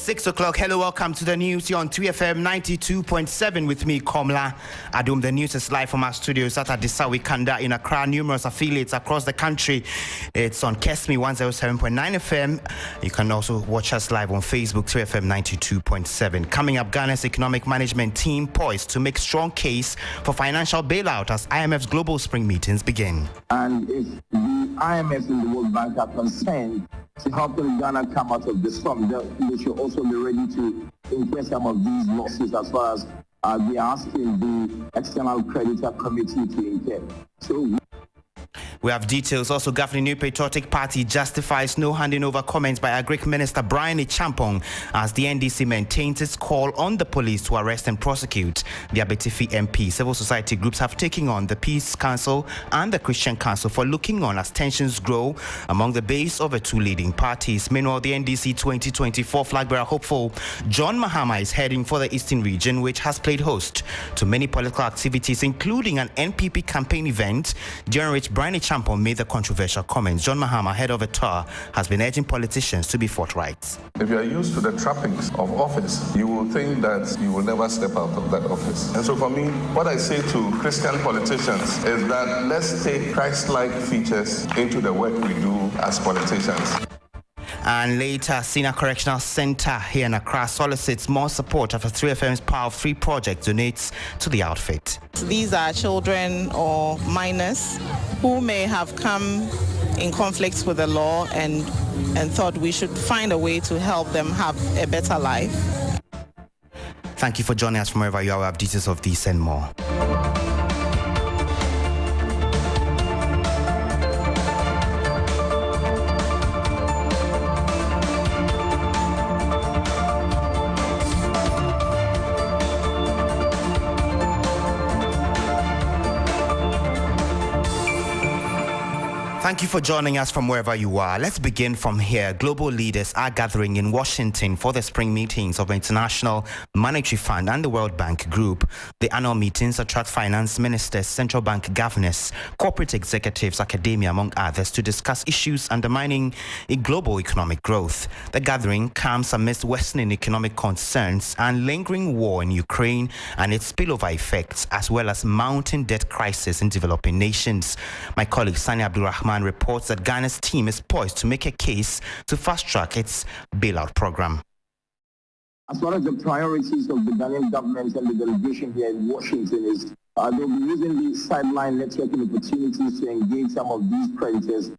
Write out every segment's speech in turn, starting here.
6 o'clock. Hello, welcome to the news here on 3FM 92.7 with me, Komla Adom. The news is live from our studios at Adisawi Kanda in Accra. Numerous affiliates across the country. It's on Kesmi 107.9 FM. You can also watch us live on Facebook, 3FM 92.7. Coming up, Ghana's economic management team poised to make strong case for financial bailout as IMF's global spring meetings begin. And if the IMF and the World Bank are concerned to help Ghana come out of the storm, they should also be ready to incur some of these losses as far as they are asking the External Creditor Committee to incur. So we have details. Also, governing New Patriotic Party justifies no handing over comments by Agric Minister Brian Champong as the NDC maintains its call on the police to arrest and prosecute the Abetifi MP. Civil society groups have taken on the Peace Council and the Christian Council for looking on as tensions grow among the base of the two leading parties. Meanwhile, the NDC 2024 flag bearer hopeful John Mahama is heading for the Eastern region, which has played host to many political activities, including an NPP campaign event during which Brian Champong made the controversial comments. John Mahama, head of a tour, has been urging politicians to be forthright. If you are used to the trappings of office, you will think that you will never step out of that office. And so for me, what I say to Christian politicians is that let's take Christ-like features into the work we do as politicians. And later, Senior Correctional Center here in Accra solicits more support after 3FM's Power of 3 project donates to the outfit. These are children or minors who may have come in conflict with the law and thought we should find a way to help them have a better life. Thank you for joining us from wherever you are. We have details of these and more. Thank you for joining us from wherever you are. Let's begin from here. Global leaders are gathering in Washington for the spring meetings of the International Monetary Fund and the World Bank Group. The annual meetings attract finance ministers, central bank governors, corporate executives, academia, among others, to discuss issues undermining a global economic growth. The gathering comes amidst worsening economic concerns and lingering war in Ukraine and its spillover effects, as well as mounting debt crisis in developing nations. My colleague Sani Abdulrahman reports that Ghana's team is poised to make a case to fast-track its bailout program. As far as the priorities of the Ghanaian government and the delegation here in Washington is, they'll be using the sideline networking opportunities to engage some of these creditors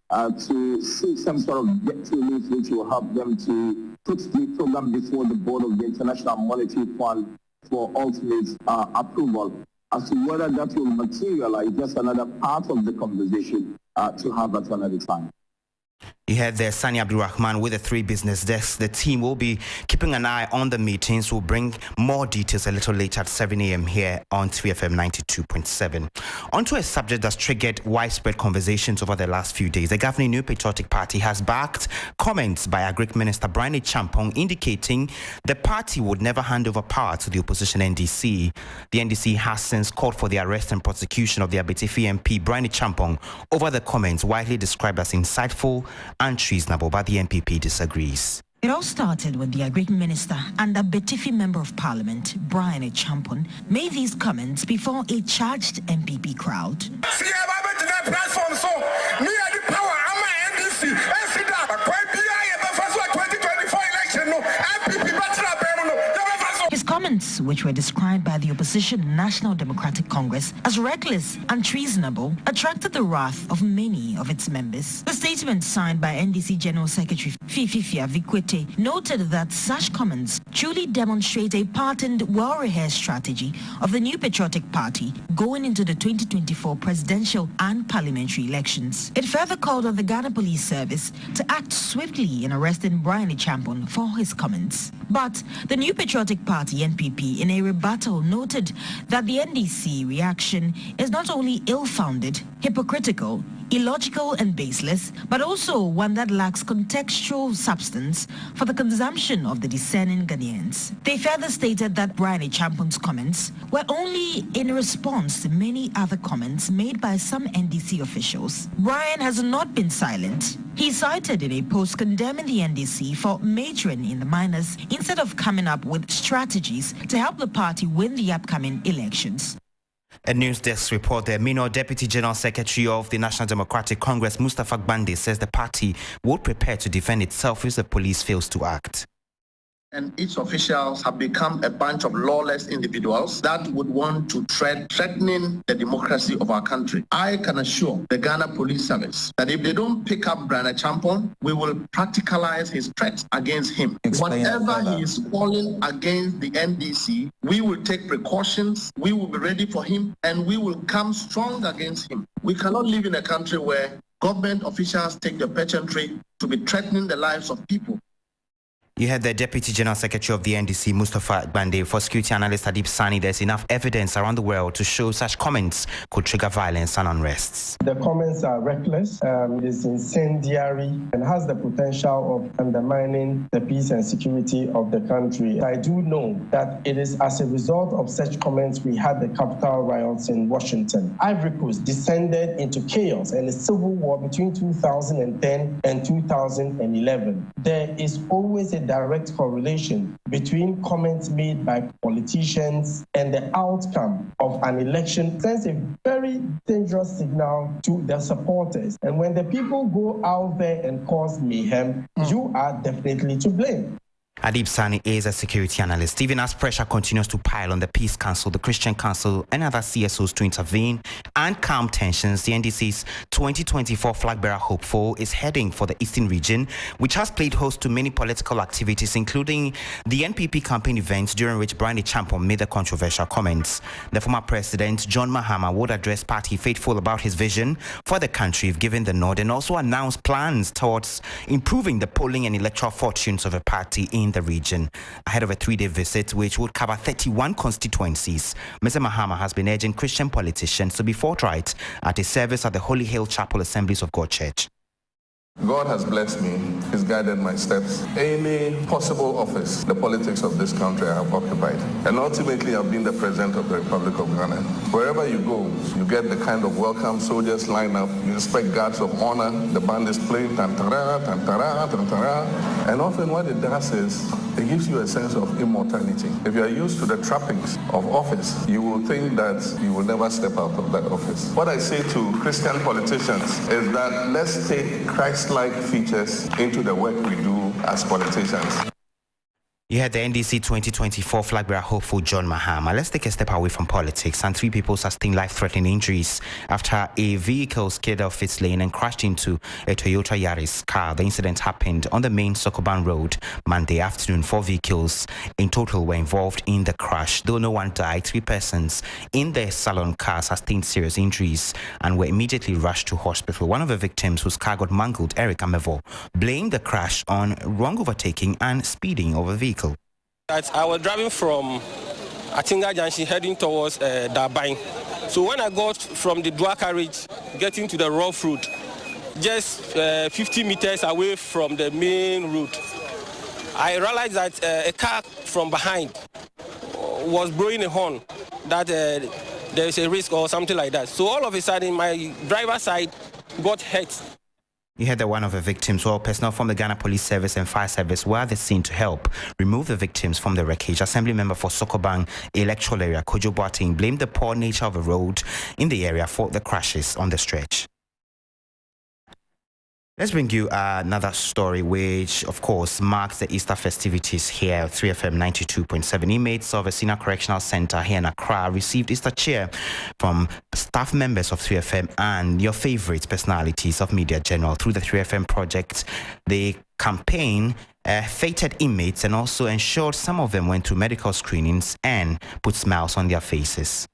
to seek some sort of debt relief which will help them to put the program before the board of the International Monetary Fund for ultimate approval. As to whether that will materialize, that's another part of the conversation to have at another time. You heard there Sani Abdulrahman with the 3 business desks. The team will be keeping an eye on the meetings. We'll bring more details a little later at 7 a.m. here on 3FM 92.7. Onto a subject that's triggered widespread conversations over the last few days. The governing New Patriotic Party has backed comments by Agric Minister Brian Champong indicating the party would never hand over power to the opposition NDC. The NDC has since called for the arrest and prosecution of the Abetifi MP Brian Champong over the comments widely described as insightful and treasonable, but the NPP disagrees. It all started when the Agric Minister and the Abetifi Member of Parliament, Brian Champong, made these comments before a charged MPP crowd. His comments, which were described by the opposition National Democratic Congress as reckless and treasonable, attracted the wrath of many of its members. The statement signed by NDC General Secretary Fifia Vikwete noted that such comments truly demonstrate a patterned, well-rehearsed strategy of the New Patriotic Party going into the 2024 presidential and parliamentary elections. It further called on the Ghana Police Service to act swiftly in arresting Brian Champong for his comments. But the New Patriotic Party, NPP, in a rebuttal noted that the NDC reaction is not only ill-founded, hypocritical, illogical and baseless, but also one that lacks contextual substance for the consumption of the discerning Ghanaians. They further stated that Brian Echampon's comments were only in response to many other comments made by some NDC officials. Brian has not been silent. He cited in a post condemning the NDC for majoring in the minors instead of coming up with strategies to help the party win the upcoming elections. A news desk report, the Minor Deputy General Secretary of the National Democratic Congress, Mustafa Gbande, says the party will prepare to defend itself if the police fails to act. And its officials have become a bunch of lawless individuals that would want to threatening the democracy of our country. I can assure the Ghana Police Service that if they don't pick up Brian Echampo, we will practicalize his threats against him. Whatever he is calling against the NDC, we will take precautions, we will be ready for him, and we will come strong against him. We cannot live in a country where government officials take the pageantry to be threatening the lives of people. You heard the Deputy General Secretary of the NDC, Mustafa Gbande. For security analyst Adib Sani, there's enough evidence around the world to show such comments could trigger violence and unrests. The comments are reckless, it is incendiary, and has the potential of undermining the peace and security of the country. I do know that it is as a result of such comments we had the Capitol riots in Washington. Ivory Coast descended into chaos and a civil war between 2010 and 2011. There is always a direct correlation between comments made by politicians and the outcome of an election. Sends a very dangerous signal to their supporters. And when the people go out there and cause mayhem, you are definitely to blame. Adib Sani is a security analyst. Even as pressure continues to pile on the Peace Council, the Christian Council, and other CSOs to intervene and calm tensions, the NDC's 2024 flag bearer hopeful is heading for the Eastern region, which has played host to many political activities, including the NPP campaign events during which Brian Echampo made the controversial comments. The former president, John Mahama, would address party faithful about his vision for the country if given the nod, and also announced plans towards improving the polling and electoral fortunes of the party in the region ahead of a 3-day visit which would cover 31 constituencies. Mr. Mahama has been urging Christian politicians to be forthright at a service at the Holy Hill Chapel Assemblies of God Church. God has blessed me, He's guided my steps. Any possible office, the politics of this country I have occupied. And ultimately I've been the President of the Republic of Ghana. Wherever you go, you get the kind of welcome, soldiers line up, you expect guards of honor, the band is playing, tantara, tantara, tantara. And often what it does is, it gives you a sense of immortality. If you are used to the trappings of office, you will think that you will never step out of that office. What I say to Christian politicians is that let's take Christ-like features into the work we do as politicians. You had the NDC 2024 flag bearer hopeful John Mahama. Let's take a step away from politics. And 3 people sustained life-threatening injuries after a vehicle skidded off its lane and crashed into a Toyota Yaris car. The incident happened on the main Sokoban Road Monday afternoon. 4 vehicles in total were involved in the crash. Though no one died, 3 persons in the salon car sustained serious injuries and were immediately rushed to hospital. One of the victims, whose car got mangled, Eric Amevo, blamed the crash on wrong overtaking and speeding of a vehicle. I was driving from Atinga Junction heading towards Dabain. So when I got from the dual carriage getting to the rough road, just 50 meters away from the main route, I realized that a car from behind was blowing a horn that there is a risk or something like that. So all of a sudden my driver's side got hit. You heard that one of the victims, well, personnel from the Ghana Police Service and Fire Service were at the scene to help remove the victims from the wreckage. Assembly member for Sokoban electoral area, Kojo Boateng, blamed the poor nature of the road in the area for the crashes on the stretch. Let's bring you another story which, of course, marks the Easter festivities here at 3FM 92.7. Inmates of a senior correctional center here in Accra received Easter cheer from staff members of 3FM and your favorite personalities of media general. Through the 3FM project, the campaign fated inmates and also ensured some of them went through medical screenings and put smiles on their faces.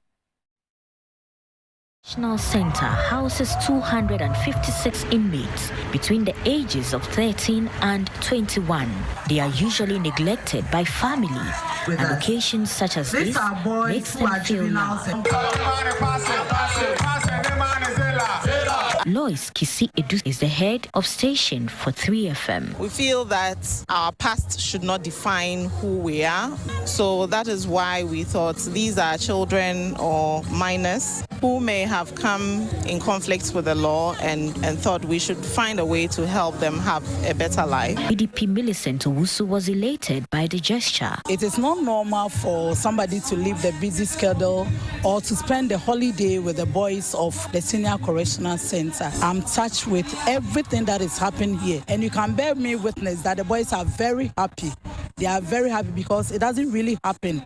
National Center houses 256 inmates between the ages of 13 and 21. They are usually neglected by family, and occasions such as this makes them feel loved. Lloyd voice, Kisi Edu, is the head of station for 3FM. We feel that our past should not define who we are. So that is why we thought these are children or minors who may have come in conflict with the law and thought we should find a way to help them have a better life. PDP Millicent Owusu was elated by the gesture. It is not normal for somebody to leave the busy schedule or to spend the holiday with the boys of the Senior Correctional Center. I'm touched with everything that is happening here. And you can bear me witness that the boys are very happy. They are very happy because it doesn't really happen.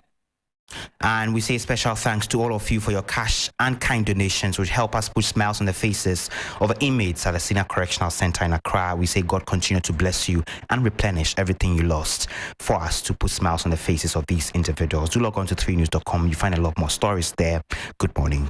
And we say special thanks to all of you for your cash and kind donations, which help us put smiles on the faces of the inmates at the Senior Correctional Center in Accra. We say God continue to bless you and replenish everything you lost for us to put smiles on the faces of these individuals. Do log on to 3news.com. You find a lot more stories there. Good morning.